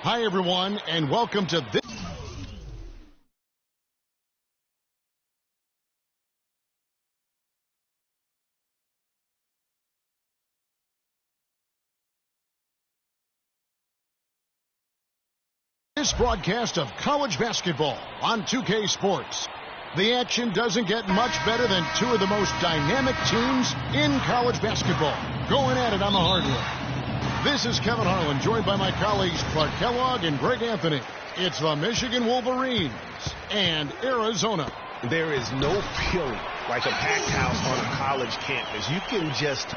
Hi, everyone, and welcome to this broadcast of college basketball on 2K Sports. The action doesn't get much better than two of the most dynamic teams in college basketball going at it on the hardwood. This is Kevin Harlan, joined by my colleagues Clark Kellogg and Greg Anthony. It's the Michigan Wolverines and Arizona. There is no feeling like a packed house on a college campus. You can just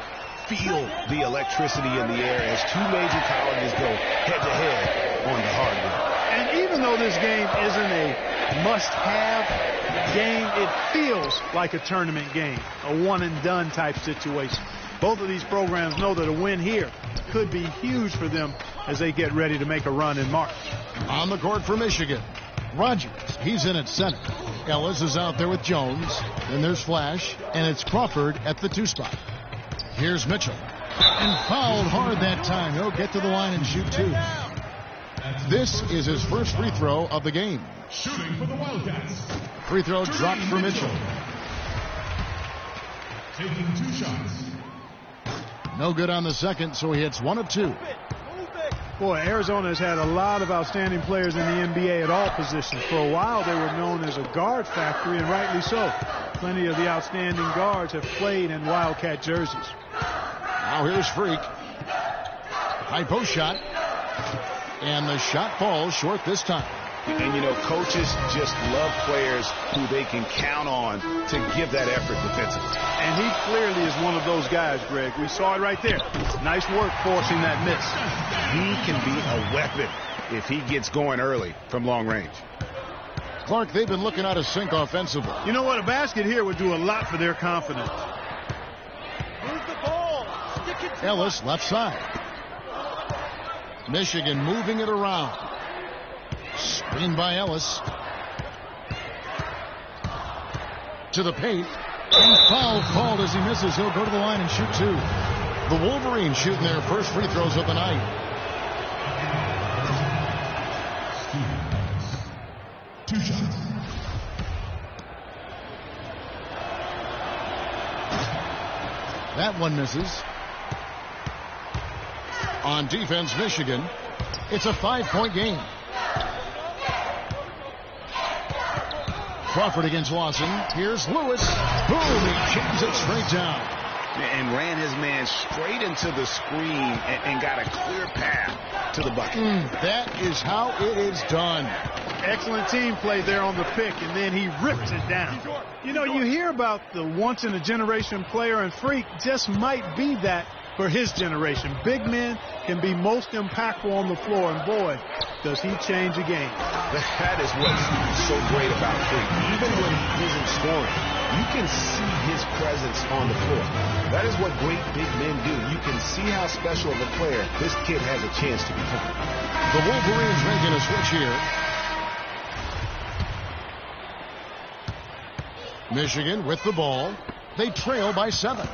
feel the electricity in the air as two major colleges go head-to-head on the hardwood. And even though this game isn't a must-have game, it feels like a tournament game, a one-and-done type situation. Both of these programs know that a win here could be huge for them as they get ready to make a run in March. On the court for Michigan, Rogers, he's in at center. Ellis is out there with Jones. Then there's Flash, and it's Crawford at the 2 spot. Here's Mitchell. And fouled hard that time. He'll get to the line and shoot 2. This is his first free throw of the game. Shooting for the Wildcats. Free throw dropped for Mitchell. Taking 2 shots. No good on the second, so he hits 1 of 2. Boy, Arizona has had a lot of outstanding players in the NBA at all positions. For a while, they were known as a guard factory, and rightly so. Plenty of the outstanding guards have played in Wildcat jerseys. Now here's Freak. High post shot. And the shot falls short this time. And, you know, coaches just love players who they can count on to give that effort defensively. And he clearly is one of those guys, Greg. We saw it right there. Nice work forcing that miss. He can be a weapon if he gets going early from long range. Clark, they've been looking out of sync offensively. You know what? A basket here would do a lot for their confidence. Move the ball. Stick it to Ellis, left side. Michigan moving it around. Screen by Ellis. To the paint. And foul called as he misses. He'll go to the line and shoot 2. The Wolverines shooting their first free throws of the night. Stevens. 2 shots. That one misses. On defense, Michigan. It's a 5-point game. Crawford against Lawson. Here's Lewis. Boom! He jams it straight down. And ran his man straight into the screen and got a clear path to the bucket. That is how it is done. Excellent team play there on the pick, and then he rips it down. You know, you hear about the once-in-a-generation player, and Freak just might be that for his generation. Big men can be most impactful on the floor, and boy, does he change a game. That is what's so great about Freak. Even when he isn't scoring, you can see his presence on the floor. That is what great big men do. You can see how special of a player this kid has a chance to become. The Wolverines making a switch here. Michigan with the ball. They trail by 7.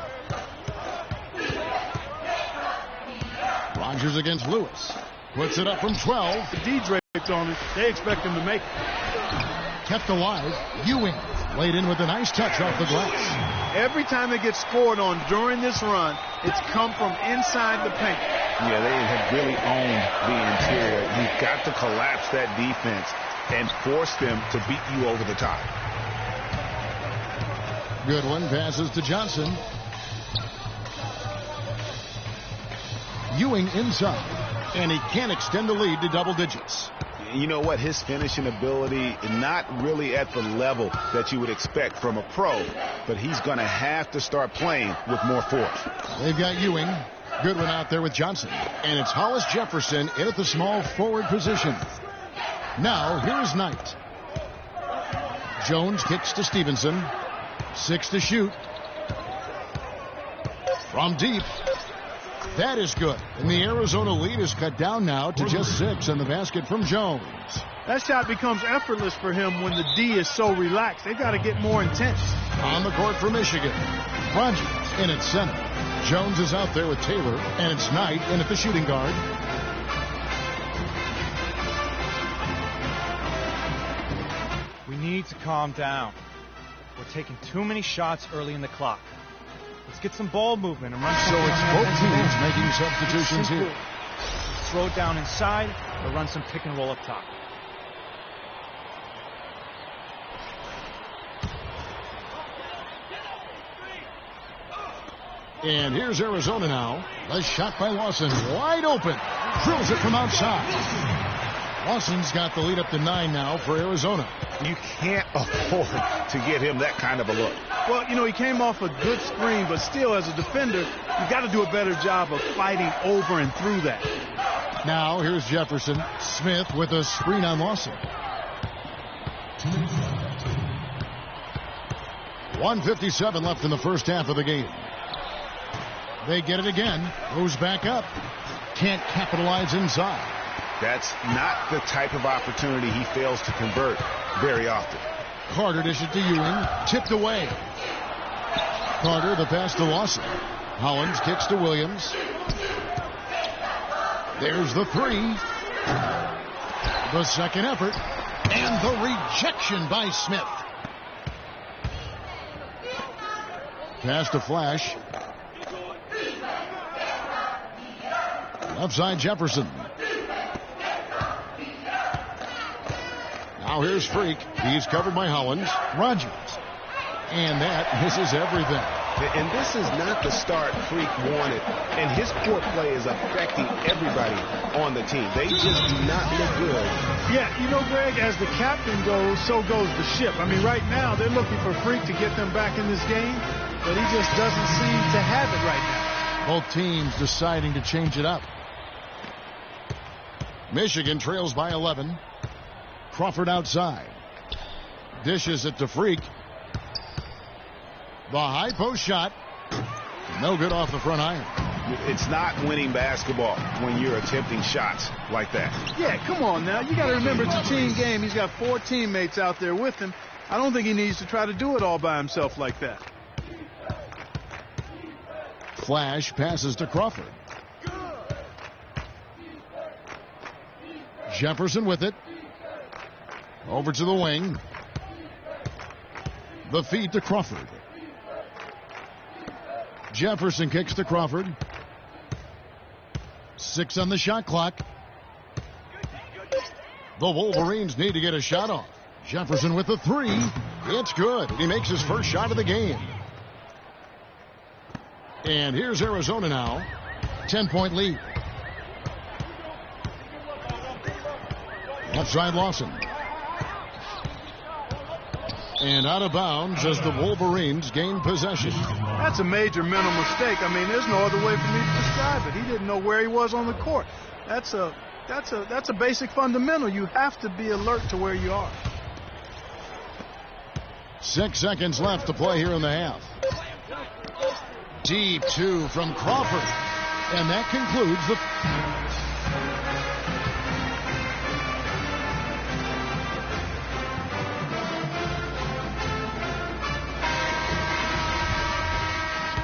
Rogers against Lewis. Puts it up from 12. The D draped on it. They expect him to make it. Kept alive. Ewing laid in with a nice touch off the glass. Every time they get scored on during this run, it's come from inside the paint. Yeah, they have really owned the interior. You've got to collapse that defense and force them to beat you over the top. Goodwin passes to Johnson. Ewing inside, and he can't extend the lead to double digits. You know what? His finishing ability, not really at the level that you would expect from a pro, but he's going to have to start playing with more force. They've got Ewing. Goodwin out there with Johnson. And it's Hollis Jefferson in at the small forward position. Now, here's Knight. Jones kicks to Stevenson. 6 to shoot. From deep. That is good. And the Arizona lead is cut down now to just 6 on the basket from Jones. That shot becomes effortless for him when the D is so relaxed. They've got to get more intense. On the court for Michigan. Rogers in at center. Jones is out there with Taylor, and it's Knight in at the shooting guard. to calm down. We're taking too many shots early in the clock. Let's get some ball movement and run. So it's both teams making substitutions here. Slow down inside or run some pick and roll up top. And here's Arizona now. The shot by Lawson, wide open. Drills it from outside. Lawson's got the lead up to 9 now for Arizona. You can't afford to get him that kind of a look. Well, you know, he came off a good screen, but still, as a defender, you got to do a better job of fighting over and through that. Now, here's Jefferson. Smith with a screen on Lawson. 1:57 left in the first half of the game. They get it again. Goes back up. Can't capitalize inside. That's not the type of opportunity he fails to convert very often. Carter dishes to Ewing. Tipped away. Carter, the pass to Lawson. Hollins kicks to Williams. There's the 3. The second effort. And the rejection by Smith. Pass to Flash. Left side Jefferson. Now here's Freak. He's covered by Hollins. Rogers. And that misses everything. And this is not the start Freak wanted. And his poor play is affecting everybody on the team. They just do not look good. Yeah, you know, Greg, as the captain goes, so goes the ship. I mean, right now, they're looking for Freak to get them back in this game, but he just doesn't seem to have it right now. Both teams deciding to change it up. Michigan trails by 11. Crawford outside. Dishes it to Freak. The high post shot. No good off the front iron. It's not winning basketball when you're attempting shots like that. Yeah, come on now. You got to remember it's a team game. He's got 4 teammates out there with him. I don't think he needs to try to do it all by himself like that. Flash passes to Crawford. Jefferson with it. Over to the wing. The feed to Crawford. Jefferson kicks to Crawford. 6 on the shot clock. The Wolverines need to get a shot off. Jefferson with the 3. It's good. He makes his first shot of the game. And here's Arizona now. 10-point lead. Left side Lawson. And out of bounds as the Wolverines gain possession. That's a major mental mistake. I mean, there's no other way for me to describe it. He didn't know where he was on the court. That's a basic fundamental. You have to be alert to where you are. 6 seconds left to play here in the half. Deep 2 from Crawford. And that concludes the...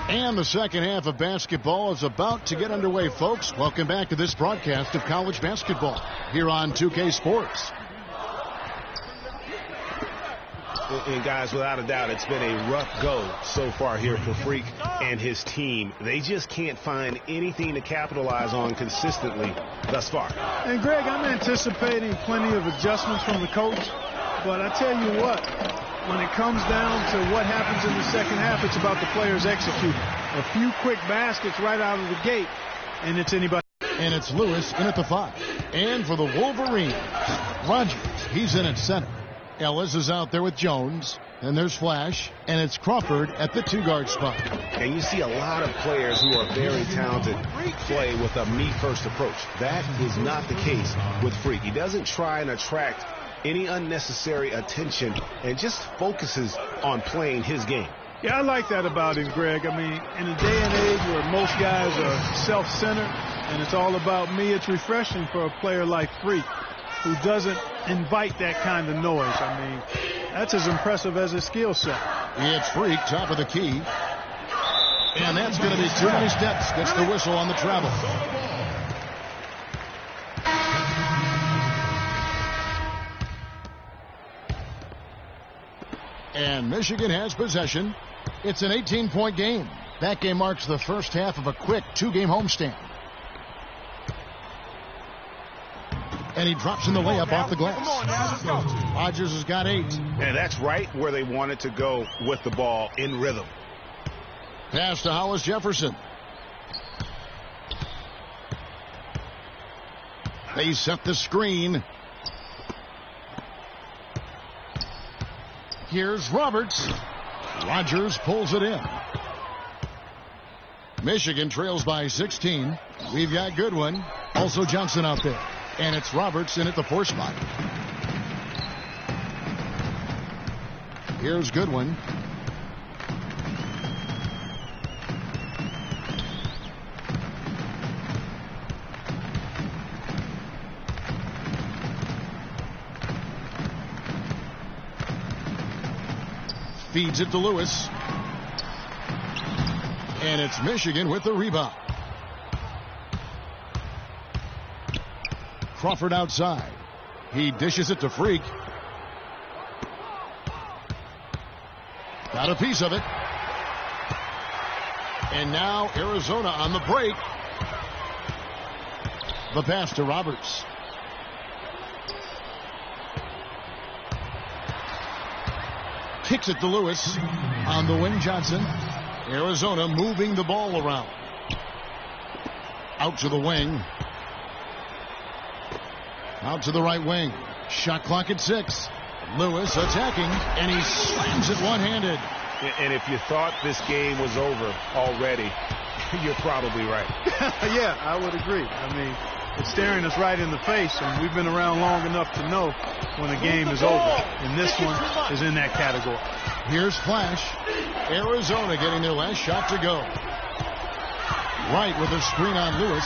And the second half of basketball is about to get underway, folks. Welcome back to this broadcast of college basketball here on 2K Sports. And guys, without a doubt, it's been a rough go so far here for Freak and his team. They just can't find anything to capitalize on consistently thus far. And Greg, I'm anticipating plenty of adjustments from the coach, but I tell you what, when it comes down to what happens in the second half, it's about the players executing. A few quick baskets right out of the gate, and it's anybody. And it's Lewis in at the 5. And for the Wolverines, Rogers, he's in at center. Ellis is out there with Jones. And there's Flash. And it's Crawford at the 2-guard spot. And you see a lot of players who are very talented play with a me-first approach. That is not the case with Freak. He doesn't try and attract any unnecessary attention and just focuses on playing his game. Yeah, I like that about him, Greg. I mean, in a day and age where most guys are self-centered and it's all about me, it's refreshing for a player like Freak who doesn't invite that kind of noise. I mean, that's as impressive as his skill set. It's Freak, top of the key. And that's going to be too many steps. Gets the whistle on the travel. And Michigan has possession. It's an 18-point game. That game marks the first half of a quick 2-game homestand. And he drops in the layup off the glass. Rodgers has got 8. And that's right where they wanted to go with the ball, in rhythm. Pass to Hollis Jefferson. They set the screen. Here's Roberts. Rodgers pulls it in. Michigan trails by 16. We've got Goodwin. Also Johnson out there. And it's Roberts in at the 4 spot. Here's Goodwin. Feeds it to Lewis. And it's Michigan with the rebound. Crawford outside. He dishes it to Freak. Got a piece of it. And now Arizona on the break. The pass to Roberts. Kicks it to Lewis. On the wing, Johnson. Arizona moving the ball around. Out to the wing. Out to the right wing. Shot clock at 6. Lewis attacking, and he slams it one-handed. And if you thought this game was over already, you're probably right. Yeah, I would agree. I mean, it's staring us right in the face, and we've been around long enough to know when a game is over. And this one is in that category. Here's Flash. Arizona getting their last shot to go. Wright with a screen on Lewis.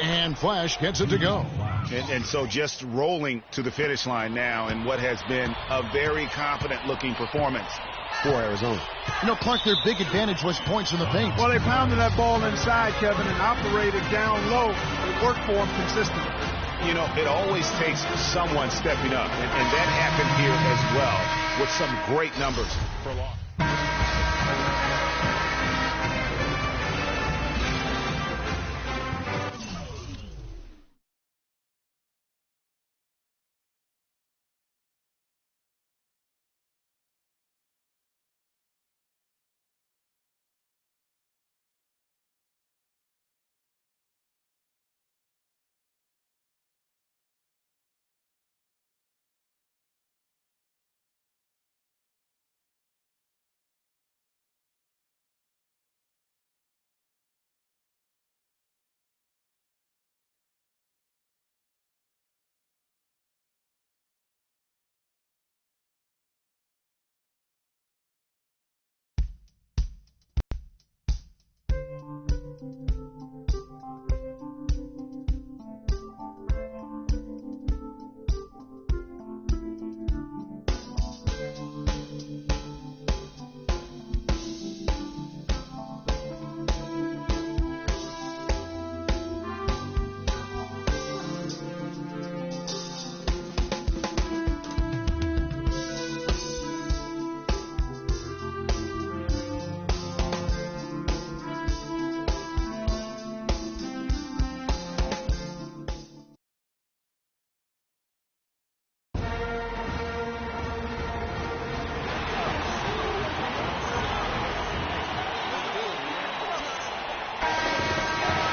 And Flash gets it to go. And so just rolling to the finish line now in what has been a very confident-looking performance for Arizona. You know, Clark, their big advantage was points in the paint. Well, they pounded that ball inside, Kevin, and operated down low. It worked for them consistently. You know, it always takes someone stepping up, and that happened here as well with some great numbers for long.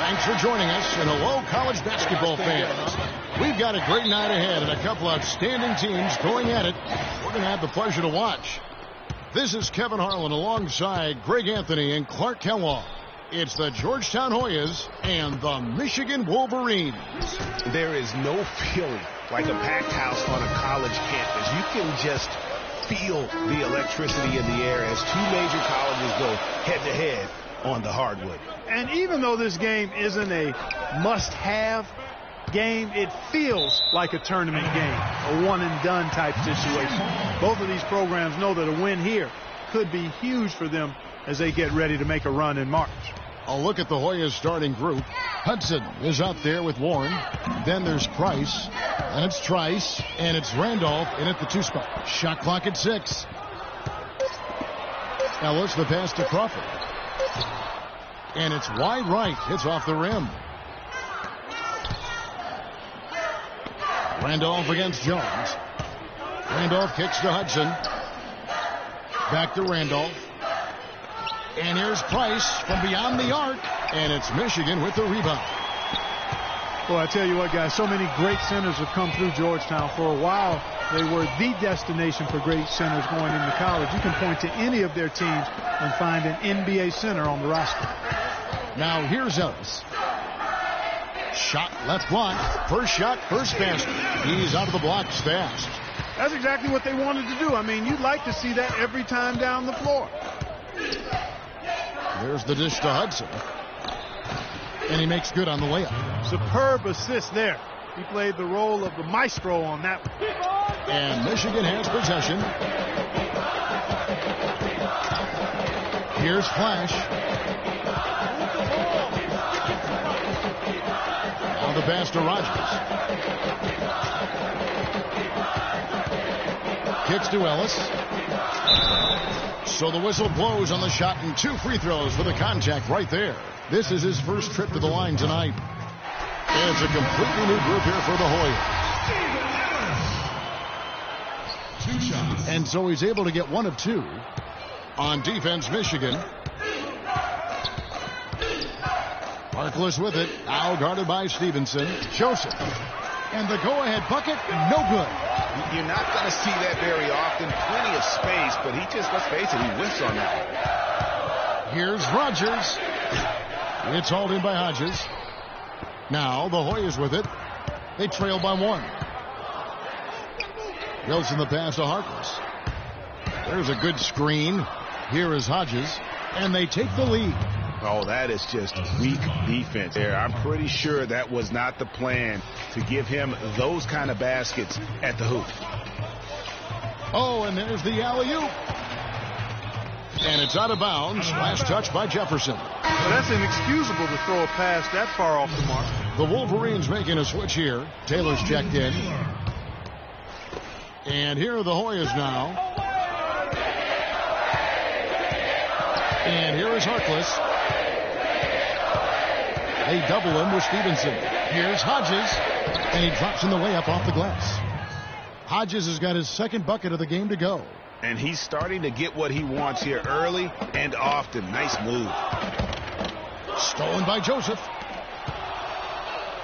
Thanks for joining us, and hello, college basketball fans. We've got a great night ahead and a couple outstanding teams going at it. We're going to have the pleasure to watch. This is Kevin Harlan alongside Greg Anthony and Clark Kellogg. It's the Georgetown Hoyas and the Michigan Wolverines. There is no feeling like a packed house on a college campus. You can just feel the electricity in the air as two major colleges go head-to-head on the hardwood. And even though this game isn't a must-have game, it feels like a tournament game, a one-and-done type situation. Both of these programs know that a win here could be huge for them as they get ready to make a run in March. A look at the Hoyas starting group. Hudson is out there with Warren. Then there's Price. And it's Trice. And it's Randolph in at the 2 spot. Shot clock at 6. Ellis the pass to Crawford. And it's wide right. It's off the rim. Randolph against Jones. Randolph kicks to Hudson. Back to Randolph. And here's Price from beyond the arc. And it's Michigan with the rebound. Well, I tell you what, guys, so many great centers have come through Georgetown. For a while, they were the destination for great centers going into college. You can point to any of their teams and find an NBA center on the roster. Now here's Ellis. Shot left block. First shot, first basket. He's out of the blocks fast. That's exactly what they wanted to do. I mean, you'd like to see that every time down the floor. There's the dish to Hudson. And he makes good on the layup. Superb assist there. He played the role of the maestro on that one. And Michigan has possession. Here's Flash. Now the pass to Rogers. Kicks to Ellis. So the whistle blows on the shot and 2 free throws for the contact right there. This is his first trip to the line tonight. And it's a completely new group here for the Hoyas. 2 shots. And so he's able to get 1 of 2. On defense, Michigan. Harkless with it. Now guarded by Stevenson. Joseph. And the go-ahead bucket, no good. You're not going to see that very often. Plenty of space, but he just, let's face it, he whiffs on that. Here's Rogers. It's hauled in by Hodges. Now the Hoyas with it. They trail by 1. Wilson the pass to Harkless. There's a good screen. Here is Hodges. And they take the lead. Oh, that is just weak defense there. I'm pretty sure that was not the plan to give him those kind of baskets at the hoop. Oh, and there's the alley-oop. And it's out of bounds. Last touch by Jefferson. Well, that's inexcusable to throw a pass that far off the mark. The Wolverines making a switch here. Taylor's checked in. And here are the Hoyas now. And here is Harkless. They double him with Stevenson. Here's Hodges. And he drops in the layup off the glass. Hodges has got his second bucket of the game to go. And he's starting to get what he wants here early and often. Nice move. Stolen by Joseph.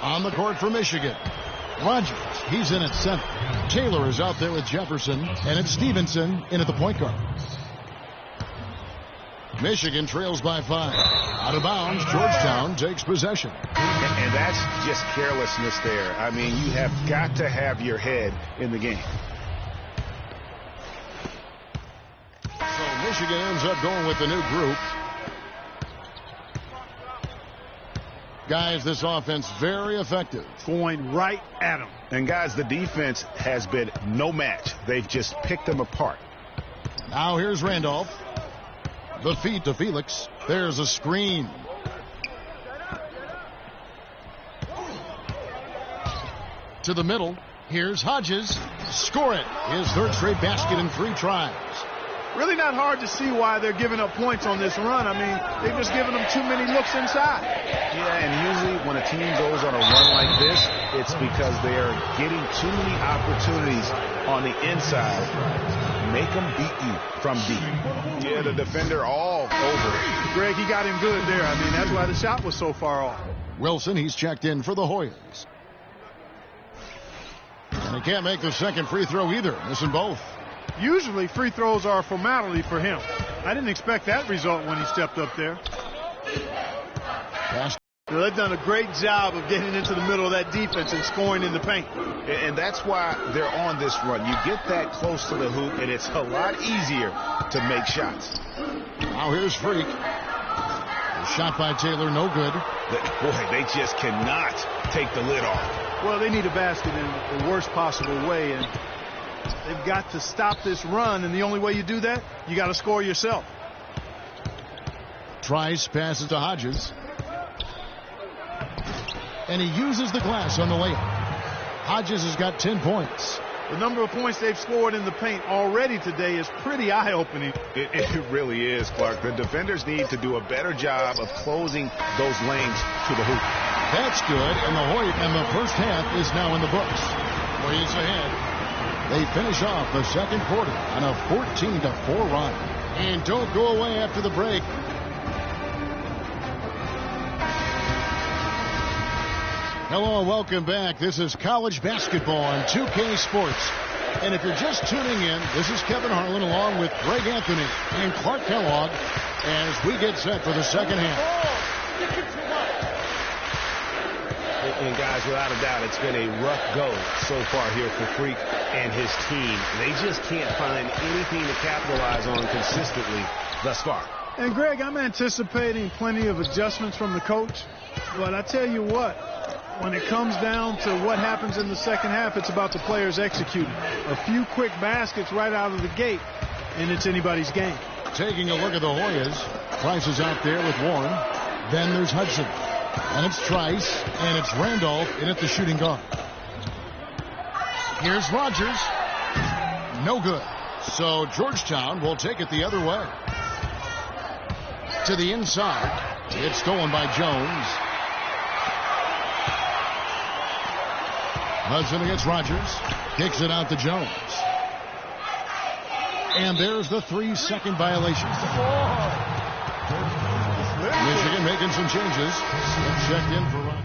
On the court for Michigan. Rogers, he's in at center. Taylor is out there with Jefferson. And it's Stevenson in at the point guard. Michigan trails by 5. Out of bounds, Georgetown takes possession. And that's just carelessness there. I mean, you have got to have your head in the game. So Michigan ends up going with the new group. Guys, this offense very effective. Going right at him. And guys, the defense has been no match. They've just picked them apart. Now here's Randolph. The feed to Felix. There's a screen. To the middle. Here's Hodges. Score it. His third straight basket in 3 tries. Really not hard to see why they're giving up points on this run. I mean, they've just given them too many looks inside. Yeah, and usually when a team goes on a run like this, it's because they are getting too many opportunities on the inside. Make them beat you from deep. Yeah, the defender all over it. Greg, he got him good there. I mean, that's why the shot was so far off. Wilson, he's checked in for the Hoyas. And he can't make the second free throw either, missing both. Usually free throws are a formality for him. I didn't expect that result when he stepped up there. Pass. Well, they've done a great job of getting into the middle of that defense and scoring in the paint. And that's why they're on this run. You get that close to the hoop, and it's a lot easier to make shots. Now here's Freak. The shot by Taylor, no good. Boy, they just cannot take the lid off. Well, they need a basket in the worst possible way, and they've got to stop this run, and the only way you do that, you got to score yourself. Trice passes to Hodges. And he uses the glass on the layup. Hodges has got 10 points. The number of points they've scored in the paint already today is pretty eye-opening. It really is, Clark. The defenders need to do a better job of closing those lanes to the hoop. That's good, and the first half is now in the books. Warriors ahead. They finish off the second quarter on a 14-4 run. And don't go away after the break. Hello and welcome back. This is college basketball on 2K Sports. And if you're just tuning in, this is Kevin Harlan along with Greg Anthony and Clark Kellogg as we get set for the second half. And guys, without a doubt, it's been a rough go so far here for Freak and his team. They just can't find anything to capitalize on consistently thus far. And Greg, I'm anticipating plenty of adjustments from the coach. But I tell you what, when it comes down to what happens in the second half, it's about the players executing. A few quick baskets right out of the gate, and it's anybody's game. Taking a look at the Hoyas. Trice is out there with Warren. Then there's Hudson. And it's Trice, and it's Randolph in at the shooting guard. Here's Rogers. No good. So Georgetown will take it the other way. To the inside. It's stolen by Jones. Hudson against Rogers. Kicks it out to Jones. And there's the 3-second violation. Michigan making some changes. Checked in for Rogers.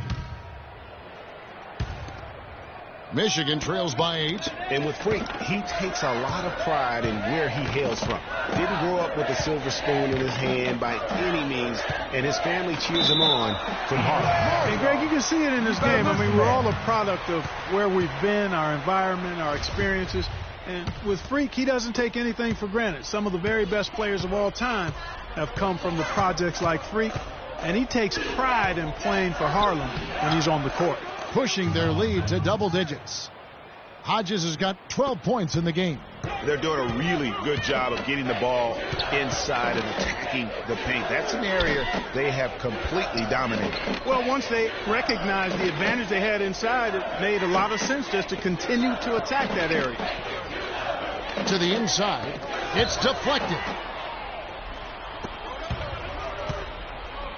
Michigan trails by 8. And with Freak, he takes a lot of pride in where he hails from. Didn't grow up with a silver spoon in his hand by any means, and his family cheers him on from Harlem. And Greg, you can see it in this game. I mean, we're all a product of where we've been, our environment, our experiences. And with Freak, he doesn't take anything for granted. Some of the very best players of all time have come from the projects like Freak, and he takes pride in playing for Harlem when he's on the court. Pushing their lead to double digits. Hodges has got 12 points in the game. They're doing a really good job of getting the ball inside and attacking the paint. That's an area they have completely dominated. Well, once they recognized the advantage they had inside, it made a lot of sense just to continue to attack that area. To the inside. It's deflected.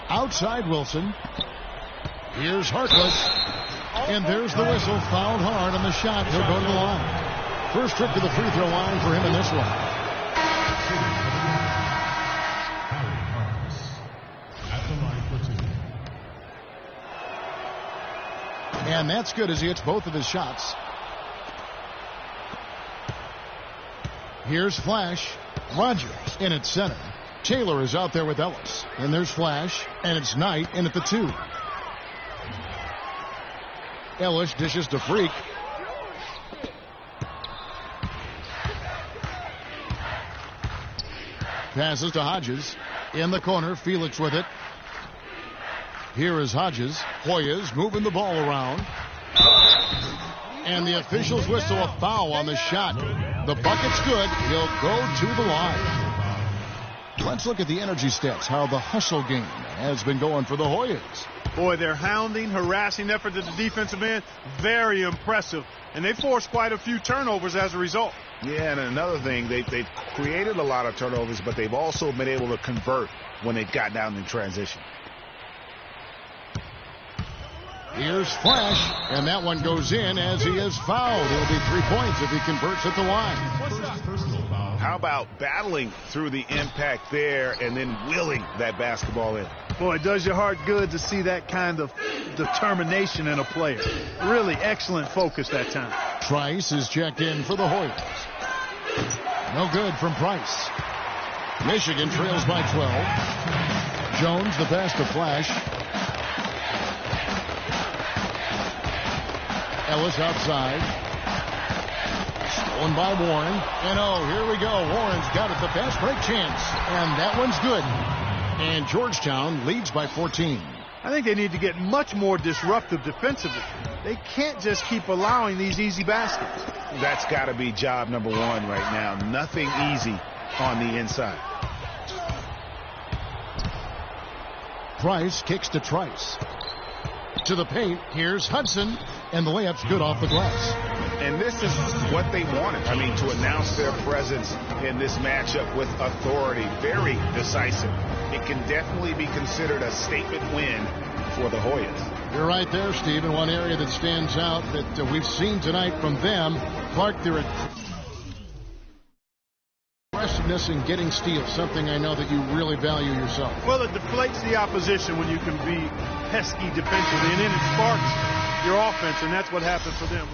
Outside Wilson. Here's Harkless. And there's the whistle. Fouled hard on the shot. He'll go to the line. First trip to the free throw line for him in this one. And that's good as he hits both of his shots. Here's Flash. Rogers in at center. Taylor is out there with Ellis. And there's Flash. And it's Knight in at the 2. Ellis dishes to Freak. Passes to Hodges. In the corner, Felix with it. Here is Hodges. Hoyas moving the ball around. And the officials whistle a foul on the shot. The bucket's good. He'll go to the line. Let's look at the energy stats, how the hustle game has been going for the Hoyas. Boy, their hounding, harassing effort at the defensive end, very impressive. And they forced quite a few turnovers as a result. Yeah, and another thing, they've created a lot of turnovers, but they've also been able to convert when they've got down in transition. Here's Flash, and that one goes in as he is fouled. It'll be 3 points if he converts at the line. How about battling through the impact there and then willing that basketball in? Boy, it does your heart good to see that kind of determination in a player. Really excellent focus that time. Trice is checked in for the Hoyas. No good from Price. Michigan trails by 12. Jones the pass to Flash. Ellis outside. Stolen by Warren. And oh, here we go. Warren's got it. The fast break chance. And that one's good. And Georgetown leads by 14. I think they need to get much more disruptive defensively. They can't just keep allowing these easy baskets. That's got to be job number one right now. Nothing easy on the inside. Price kicks to Trice. To the paint, here's Hudson, and the layup's good off the glass. And this is what they wanted. I mean, to announce their presence in this matchup with authority, very decisive. It can definitely be considered a statement win for the Hoyas. You're right there, Steve. And one area that stands out that we've seen tonight from them, Clark, their aggressiveness in getting steals, something I know that you really value yourself. Well, it deflates the opposition when you can be pesky defensively, and then it sparks your offense, and that's what happened for them.